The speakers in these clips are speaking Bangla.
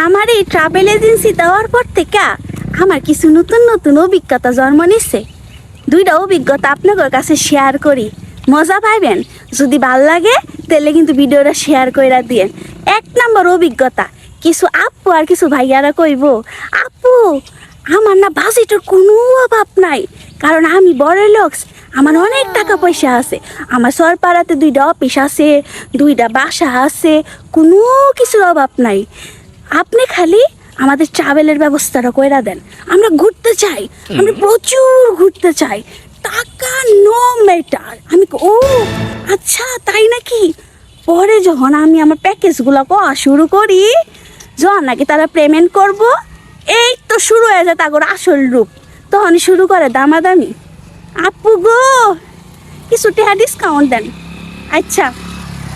আমার এই ট্রাভেল এজেন্সি দেওয়ার পর থেকে আমার কিছু নতুন নতুন অভিজ্ঞতা জন্ম নিচ্ছে। দুইটা অভিজ্ঞতা আপনাদের কাছে শেয়ার করি, মজা পাইবেন। যদি ভাল লাগে তাহলে কিন্তু ভিডিওটা শেয়ার করে দিয়েন। 1 নম্বর অভিজ্ঞতা, কিছু আপু আর কিছু ভাইয়ারা কইব, আপু আমার না বাজেটের কোনো অভাব নাই, কারণ আমি বড় লোকস, আমার অনেক টাকা পয়সা আছে, আমার সরপাড়াতে 2টা অফিস আছে, 2টা বাসা আছে, কোনো কিছুর অভাব নাই। আপনি খালি আমাদের ট্রাভেলের ব্যবস্থাটা কইরা দেন, আমরা ঘুরতে চাই, আমরা প্রচুর ঘুরতে চাই, টাকা নো ম্যাটার। আমি ও আচ্ছা তাই নাকি। পরে যখন আমি আমার প্যাকেজগুলো করা শুরু করি, যখন নাকি তারা পেমেন্ট করব, এই তো শুরু হয়ে যায় তাগর আসল রূপ। তখনই শুরু করে দামাদামি, আপু গো কিছু টাকা ডিসকাউন্ট দেন। আচ্ছা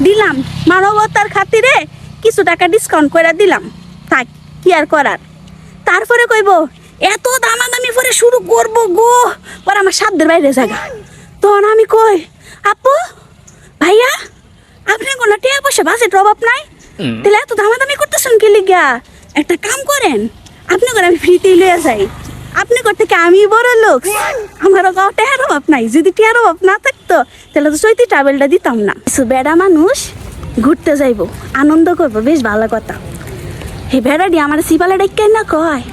দিলাম, মানবতার খাতিরে কিছু টাকা ডিসকাউন্ট করে দিলাম, থাক কি আর করার। তারপরে কইব এত দামাদামি পরে শুরু করবো গো, পরে আমার সাধ্যের বাইরে জায়গা। তখন আমি কই আপু ভাইয়া আপনি কোনো টাকা পয়সা বাজেটের অভাব নাই, তাহলে এত দামাদামি করতেছেন কি লিগা? একটা কাম করেন, আপনি করে আমি ফ্রিতেই লয়ে যাই, আপনি করতে কি আমি বড় লোক, আমারও কাউ টেহার অভাব নাই। যদি টেহার অভাব না থাকতো তাহলে তো চৈতি ট্রাভেলটা দিতাম না। কিছু বেড়া মানুষ ঘুরতে যাইব, আনন্দ করবো, বেশ ভালো কথা। হে বেড়াডি আমার সিপালা ডাক্কে না কয়,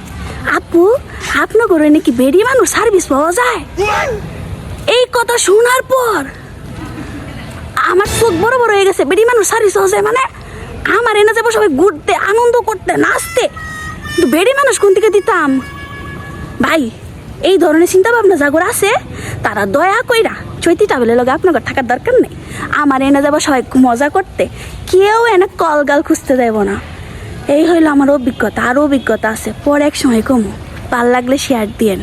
আপু আপনার ঘরে নাকি বেড়ি মানুষ সার্ভিস পাওয়া যায়। এই কথা শোনার পর আমার চোখ বড় বড় হয়ে গেছে। বেড়ি মানুষ সার্ভিস পাওয়া যায় মানে? আমার এনে যাবো সবাই ঘুরতে, আনন্দ করতে, নাচতে, কিন্তু বেড়ি মানুষ কোন থেকে দিতাম? ভাই এই ধরনের চিন্তা ভাবনা জাগর আছে, তারা দয়া কইরা চৈতি ট্রাভেলের লগে আপনার থাকার দরকার নেই। আমার এনে যাবো সবাই মজা করতে, কেউ এনে কলগাল খুঁজতে দেব না। এই হইলো আমার অভিজ্ঞতা, আরও অভিজ্ঞতা আছে, পরে এক সময় কমো, ভাল লাগলে শেয়ার দিয়েন।